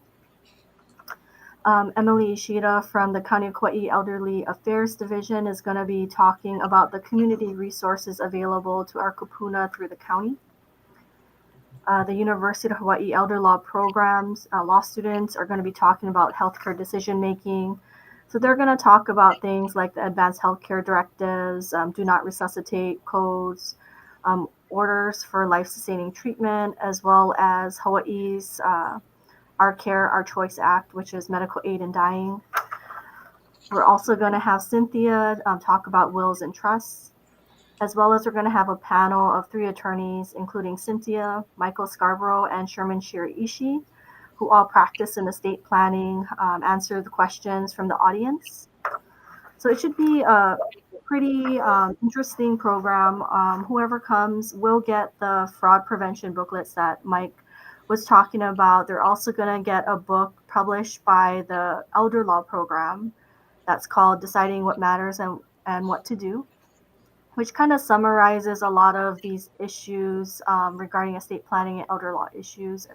Emily Ishida from the County of Kauai Elderly Affairs Division is going to be talking about the community resources available to our kupuna through the county. The University of Hawaii Elder Law programs, law students are going to be talking about healthcare decision making. So they're going to talk about things like the advanced healthcare directives, do not resuscitate codes, orders for life-sustaining treatment, as well as Hawaii's Our Care, Our Choice Act, which is medical aid in dying. We're also going to have Cynthia talk about wills and trusts, as well as we're going to have a panel of 3 attorneys, including Cynthia, Michael Scarborough, and Sherman Shiraishi, who all practice in estate planning, answer the questions from the audience. So it should be a pretty interesting program. Whoever comes will get the fraud prevention booklets that Mike was talking about. They're also going to get a book published by the elder law program that's called Deciding What Matters and What to Do, which kind of summarizes a lot of these issues regarding estate planning and elder law issues.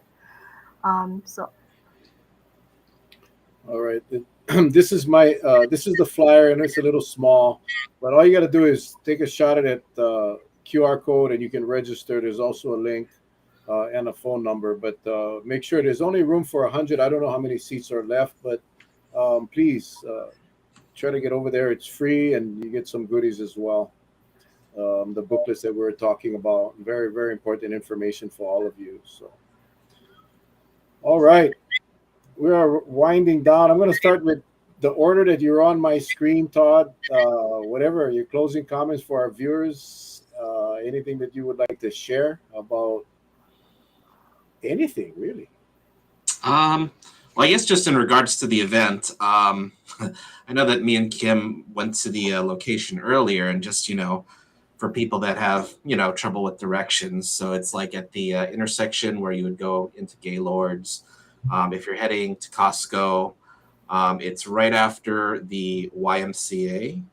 So All right. This is the flyer, and it's a little small, but all you got to do is take a shot at it, QR code, and you can register. There's also a link and a phone number, but make sure there's only room for 100. I don't know how many seats are left, but please try to get over there. It's free, and you get some goodies as well. The booklets that we were talking about, very, very important information for all of you. So, all right. We are winding down. I'm going to start with the order that you're on my screen, Todd. Whatever your closing comments for our viewers, anything that you would like to share about anything, really. Well, I guess just in regards to the event, I know that me and Kim went to the location earlier, and just, for people that have, trouble with directions. So it's like at the intersection where you would go into Gaylord's. If you're heading to Costco, it's right after the YMCA.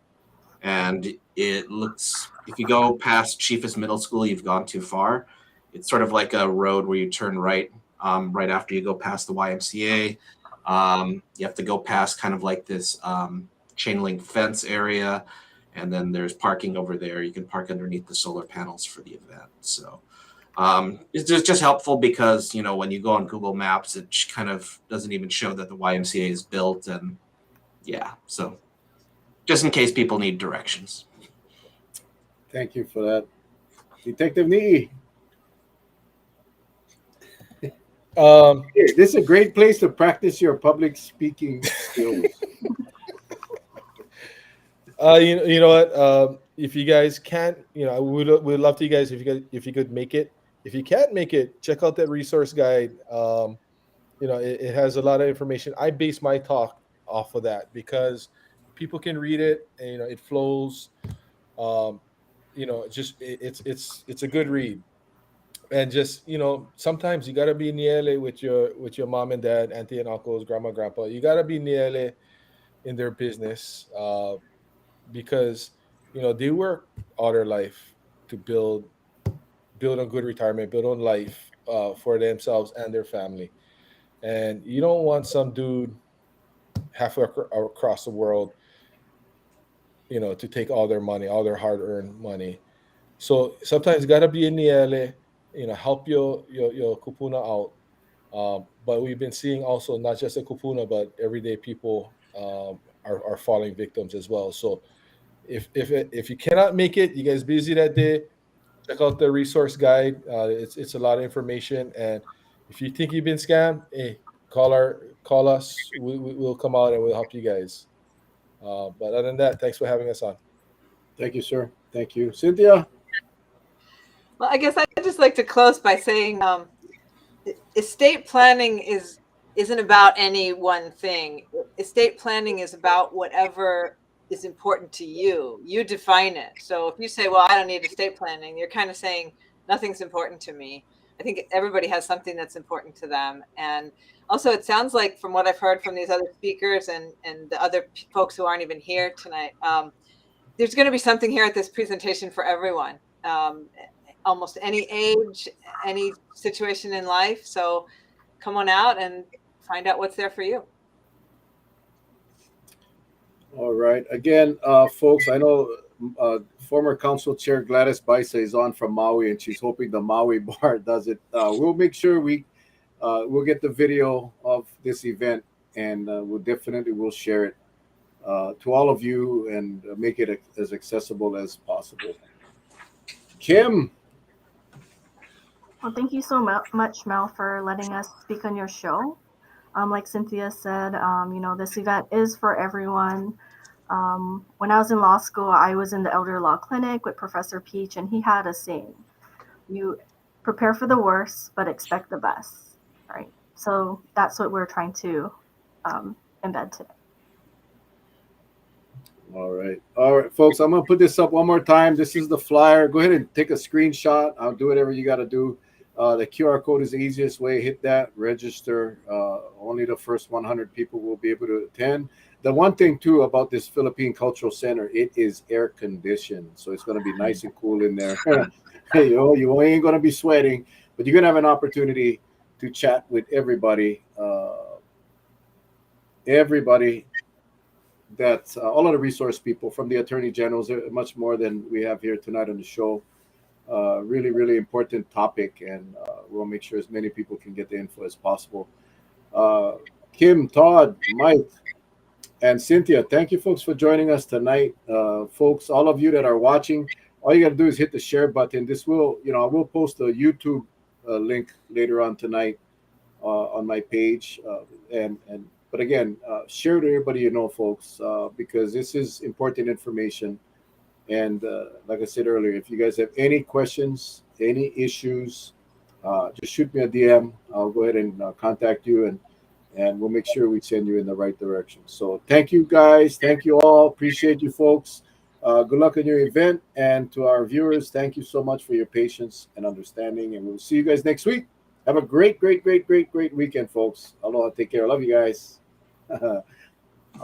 And it looks, if you go past Chiefest Middle School, you've gone too far. It's sort of like a road where you turn right, right after you go past the YMCA. You have to go past kind of like this chain link fence area. And then there's parking over there. You can park underneath the solar panels for the event. So it's just helpful because, when you go on Google Maps, it kind of doesn't even show that the YMCA is built. And yeah, so just in case people need directions. Thank you for that. Detective Nee. This is a great place to practice your public speaking skills. You know what? If you guys can't, we'd love to you guys if you could make it. If you can't make it, check out that resource guide. It has a lot of information. I base my talk off of that because people can read it, and it flows. It's a good read, and just sometimes you gotta be niele with your mom and dad, auntie and uncles, grandma, grandpa. You gotta be niele in their business. Because they work all their life to build a good retirement, build on life for themselves and their family. And you don't want some dude halfway across the world, to take all their money, all their hard-earned money. So sometimes gotta be in the LA, help your kupuna out. But we've been seeing also not just the kupuna, but everyday people are falling victims as well. So if you cannot make it, you guys busy that day, check out the resource guide. It's a lot of information, and if you think you've been scammed, hey, call us. We'll come out and we'll help you guys. But other than that, thanks for having us on. Thank you, sir. Thank you, Cynthia. Well, I guess I'd just like to close by saying estate planning isn't about any one thing. Estate planning is about whatever is important to you. You define it. So if you say, well, I don't need estate planning, you're kind of saying nothing's important to me. I think everybody has something that's important to them. And also, it sounds like from what I've heard from these other speakers and the other folks who aren't even here tonight, there's going to be something here at this presentation for everyone. Almost any age, any situation in life. So come on out and find out what's there for you. All right. Again, folks, I know former council chair Gladys Baisa is on from Maui, and she's hoping the Maui bar does it. We'll make sure we'll get the video of this event, and we'll share it to all of you and make it as accessible as possible. Kim. Well, thank you so much, Mel, for letting us speak on your show. Like Cynthia said, this event is for everyone. When I was in law school, I was in the elder law clinic with Professor Peach, and he had a saying: "You prepare for the worst, but expect the best." Right. So that's what we're trying to embed today. All right, folks. I'm gonna put this up one more time. This is the flyer. Go ahead and take a screenshot. I'll do whatever you got to do. The QR code is the easiest way. Hit that, register. Only the first 100 people will be able to attend. The one thing too about this Philippine Cultural Center, it is air conditioned, so it's gonna be nice and cool in there. You ain't gonna be sweating, but you're gonna have an opportunity to chat with everybody. Everybody that all of the resource people from the attorney generals, much more than we have here tonight on the show. Really, really important topic, and we'll make sure as many people can get the info as possible. Kim, Todd, Mike, and Cynthia, thank you folks for joining us tonight. Folks, all of you that are watching, all you got to do is hit the share button. This will, I will post a YouTube link later on tonight on my page, but again, share it to everybody you know, folks, because this is important information. And like I said earlier, if you guys have any questions, any issues, just shoot me a DM. I'll go ahead and contact you, and we'll make sure we send you in the right direction. So thank you, guys. Thank you all. Appreciate you, folks. Good luck in your event. And to our viewers, thank you so much for your patience and understanding. And we'll see you guys next week. Have a great weekend, folks. Aloha. Take care. I love you guys.